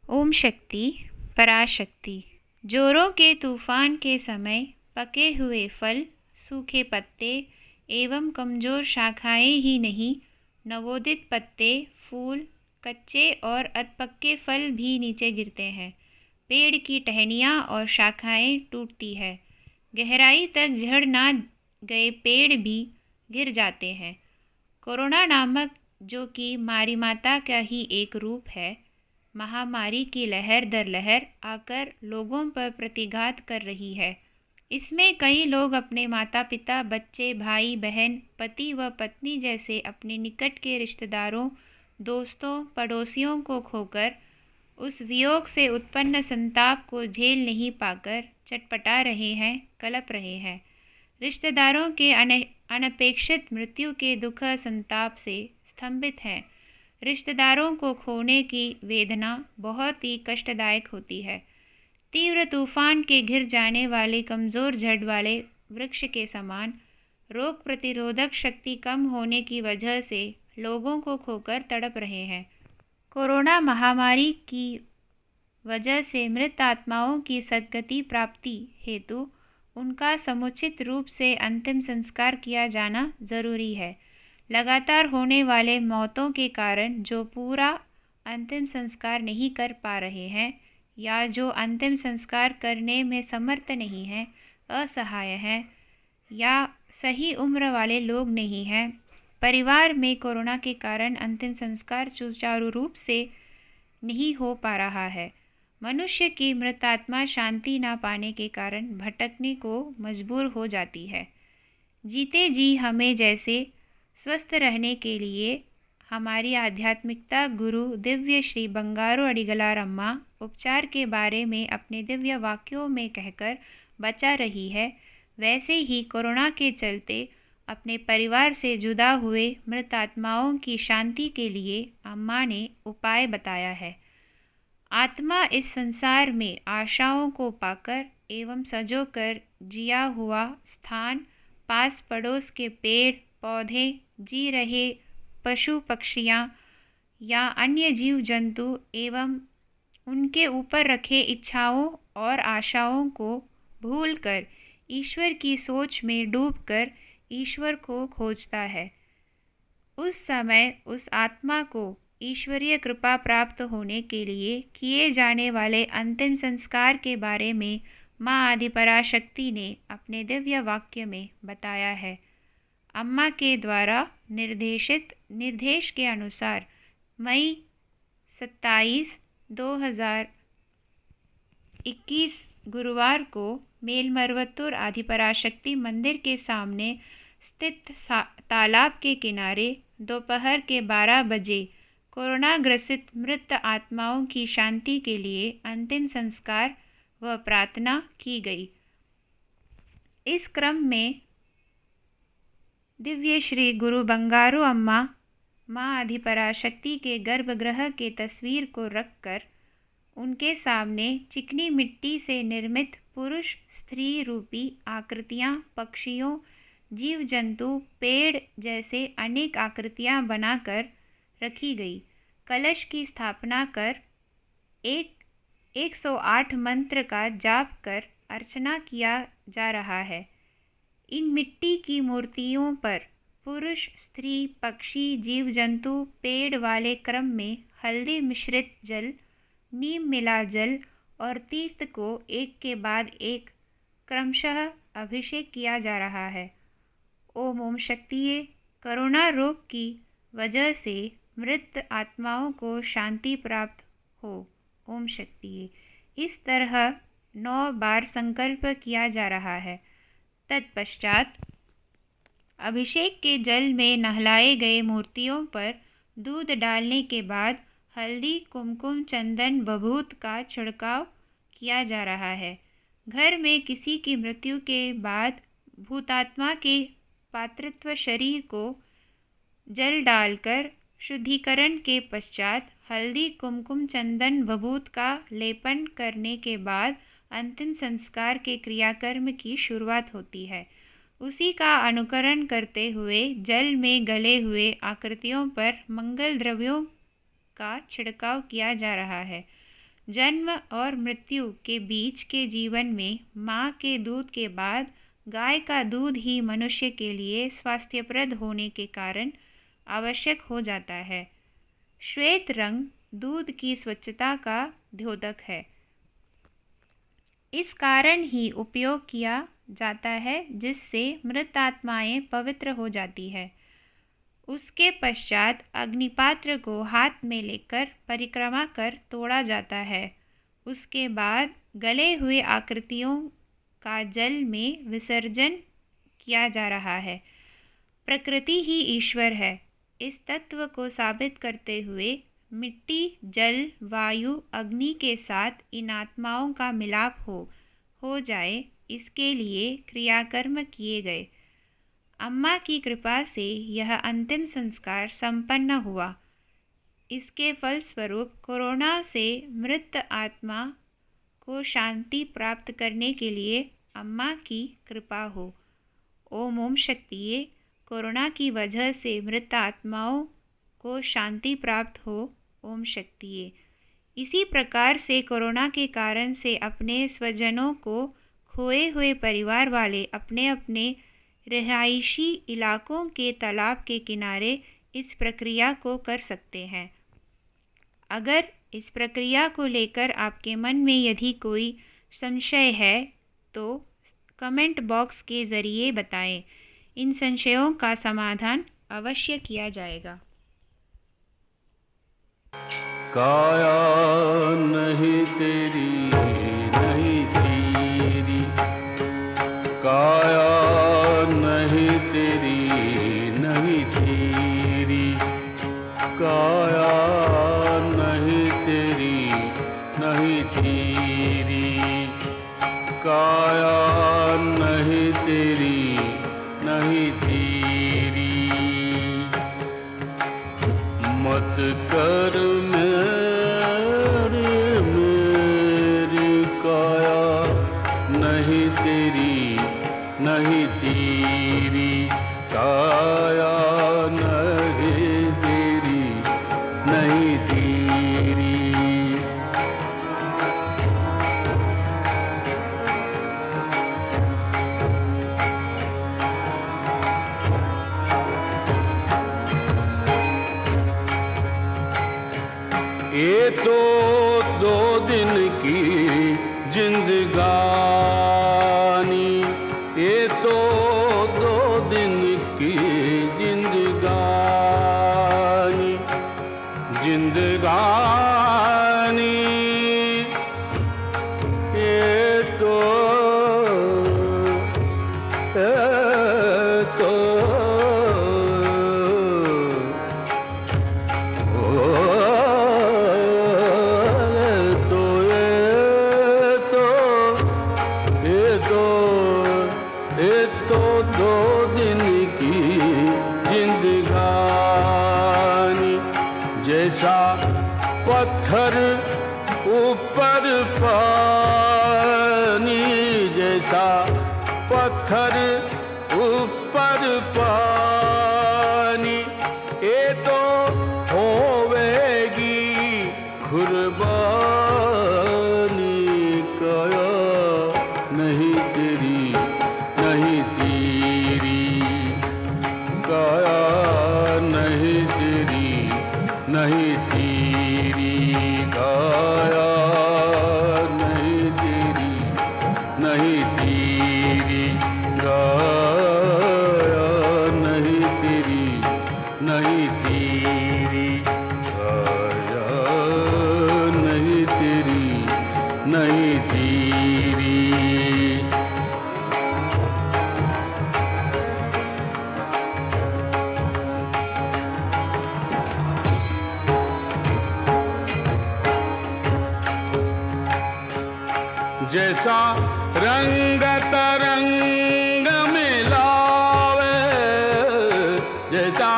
ओम शक्ति पराशक्ति। जोरों के तूफान के समय पके हुए फल, सूखे पत्ते एवं कमजोर शाखाएं ही नहीं, नवोदित पत्ते, फूल, कच्चे और अधपक्के फल भी नीचे गिरते हैं। पेड़ की टहनियाँ और शाखाएं टूटती है। गहराई तक झड़ ना गए पेड़ भी गिर जाते हैं। कोरोना नामक, जो कि मारी माता का ही एक रूप है, महामारी की लहर दर लहर आकर लोगों पर प्रतिघात कर रही है। इसमें कई लोग अपने माता पिता, बच्चे, भाई बहन, पति व पत्नी जैसे अपने निकट के रिश्तेदारों, दोस्तों, पड़ोसियों को खोकर उस वियोग से उत्पन्न संताप को झेल नहीं पाकर चटपटा रहे हैं, कलप रहे हैं। रिश्तेदारों के अनपेक्षित मृत्यु के दुख संताप से स्तंभित हैं। रिश्तेदारों को खोने की वेदना बहुत ही कष्टदायक होती है। तीव्र तूफान के घिर जाने वाले कमज़ोर जड़ वाले वृक्ष के समान रोग प्रतिरोधक शक्ति कम होने की वजह से लोगों को खोकर तड़प रहे हैं। कोरोना महामारी की वजह से मृत आत्माओं की सद्गति प्राप्ति हेतु उनका समुचित रूप से अंतिम संस्कार किया जाना जरूरी है। लगातार होने वाले मौतों के कारण जो पूरा अंतिम संस्कार नहीं कर पा रहे हैं या जो अंतिम संस्कार करने में समर्थ नहीं हैं, असहाय हैं या सही उम्र वाले लोग नहीं हैं, परिवार में कोरोना के कारण अंतिम संस्कार सुचारू रूप से नहीं हो पा रहा है, मनुष्य की मृतात्मा शांति ना पाने के कारण भटकने को मजबूर हो जाती है। जीते जी हमें जैसे स्वस्थ रहने के लिए हमारी आध्यात्मिकता गुरु दिव्य श्री बंगारू अडिगलार अम्मा उपचार के बारे में अपने दिव्य वाक्यों में कहकर बचा रही है, वैसे ही कोरोना के चलते अपने परिवार से जुदा हुए मृत आत्माओं की शांति के लिए अम्मा ने उपाय बताया है। आत्मा इस संसार में आशाओं को पाकर एवं सजोकर जिया हुआ स्थान, पास पड़ोस के पेड़ पौधे, जी रहे पशु पक्षियाँ या अन्य जीव जंतु एवं उनके ऊपर रखे इच्छाओं और आशाओं को भूलकर ईश्वर की सोच में डूबकर ईश्वर को खोजता है। उस समय उस आत्मा को ईश्वरीय कृपा प्राप्त होने के लिए किए जाने वाले अंतिम संस्कार के बारे में माँ आदिपराशक्ति ने अपने दिव्य वाक्य में बताया है। अम्मा के द्वारा निर्देश के अनुसार मई 27, 2021 गुरुवार को मेलमरवत्तूर आदिपराशक्ति मंदिर के सामने स्थित तालाब के किनारे दोपहर के 12 बजे कोरोना ग्रसित मृत आत्माओं की शांति के लिए अंतिम संस्कार व प्रार्थना की गई। इस क्रम में दिव्य श्री गुरु बंगारू अम्मा माँ आदिपराशक्ति के गर्भगृह के तस्वीर को रखकर उनके सामने चिकनी मिट्टी से निर्मित पुरुष स्त्री रूपी आकृतियाँ, पक्षियों, जीव जंतु, पेड़ जैसे अनेक आकृतियाँ बनाकर रखी गई। कलश की स्थापना कर 108 मंत्र का जाप कर अर्चना किया जा रहा है। इन मिट्टी की मूर्तियों पर पुरुष, स्त्री, पक्षी, जीव जंतु, पेड़ वाले क्रम में हल्दी मिश्रित जल, नीम मिला जल और तीर्थ को एक के बाद एक क्रमशः अभिषेक किया जा रहा है। ओम शक्तिये। कोरोना रोग की वजह से मृत आत्माओं को शांति प्राप्त हो। ओम शक्तिये। इस तरह 9 बार संकल्प किया जा रहा है। तत्पश्चात अभिषेक के जल में नहलाए गए मूर्तियों पर दूध डालने के बाद हल्दी, कुमकुम, चंदन, बभूत का छिड़काव किया जा रहा है। घर में किसी की मृत्यु के बाद भूतात्मा के पार्थिव शरीर को जल डालकर शुद्धिकरण के पश्चात हल्दी, कुमकुम, चंदन, बभूत का लेपन करने के बाद अंतिम संस्कार के क्रियाकर्म की शुरुआत होती है। उसी का अनुकरण करते हुए जल में गले हुए आकृतियों पर मंगल द्रव्यों का छिड़काव किया जा रहा है। जन्म और मृत्यु के बीच के जीवन में माँ के दूध के बाद गाय का दूध ही मनुष्य के लिए स्वास्थ्यप्रद होने के कारण आवश्यक हो जाता है। श्वेत रंग दूध की स्वच्छता का द्योतक है। इस कारण ही उपयोग किया जाता है, जिससे मृत आत्माएं पवित्र हो जाती है। उसके पश्चात अग्निपात्र को हाथ में लेकर परिक्रमा कर तोड़ा जाता है। उसके बाद गले हुए आकृतियों का जल में विसर्जन किया जा रहा है। प्रकृति ही ईश्वर है। इस तत्व को साबित करते हुए मिट्टी, जल, वायु, अग्नि के साथ इन आत्माओं का मिलाप हो जाए, इसके लिए क्रियाकर्म किए गए। अम्मा की कृपा से यह अंतिम संस्कार संपन्न हुआ। इसके फलस्वरूप कोरोना से मृत आत्मा को शांति प्राप्त करने के लिए अम्मा की कृपा हो। ओम ओम शक्तिये। कोरोना की वजह से मृत आत्माओं को शांति प्राप्त हो। ओम शक्तिये। इसी प्रकार से कोरोना के कारण से अपने स्वजनों को खोए हुए परिवार वाले अपने अपने रिहायशी इलाकों के तालाब के किनारे इस प्रक्रिया को कर सकते हैं। अगर इस प्रक्रिया को लेकर आपके मन में यदि कोई संशय है तो कमेंट बॉक्स के ज़रिए बताएं। इन संशयों का समाधान अवश्य किया जाएगा। काया नहीं तेरी नहीं तेरी, काया नहीं तेरी नहीं तेरी, काया नहीं तेरी नहीं तेरी, काया नहीं तेरी नहीं तेरी। मत कर मेरी काया नहीं तेरी नहीं तेरी, काया नहीं तेरी नहीं तेरी। ये तो 2 दिन की जिंदगानी, ये तो 2 दिन की जिंदगानी, जिंदगानी ये तो ये तो 2 दिन की जिंदगानी। जैसा पत्थर ऊपर पानी, जैसा पत्थर ऊपर पानी, ये तो होवेगी कुर्बानी। काया नहीं तेरी नहीं तेरी, काया नहीं तेरी नहीं तेरी, काया नहीं तेरी नहीं तेरी, काया नहीं तेरी नहीं तेरी, काया नहीं तेरी नहीं तेरी। जैसा रंग तरंग मिलावे, जैसा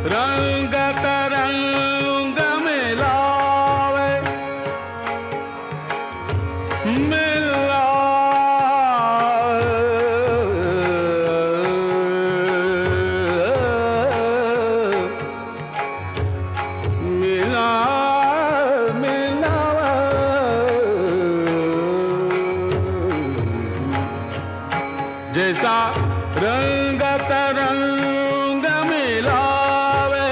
रंग तरंग मिलावे, रंग मिलावे,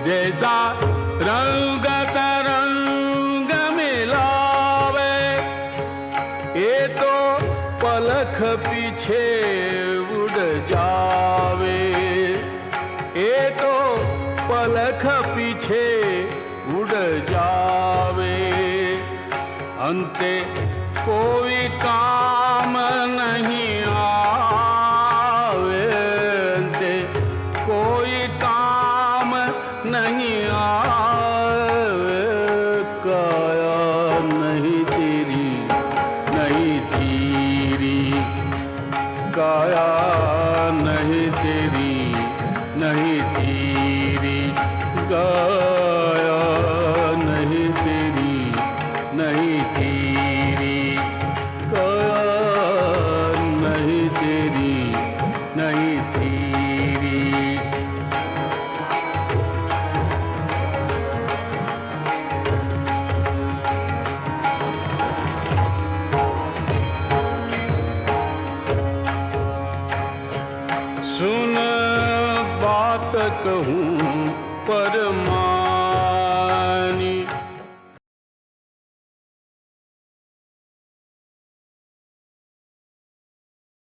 जैसा रंग तरंग मिलावे, ये तो पलक पीछे उड़ जावे, ये तो पलक पीछे उड़ जावे, अंते कोई काम नहीं आवे, अंते कोई काम नहीं आवे, काया नहीं तेरी नहीं तेरी, काया नहीं तेरी नहीं तेरी, काया नहीं तेरी नहीं तेरी, काया नहीं तेरी नहीं तेरी। सुन बात कहूँ परमा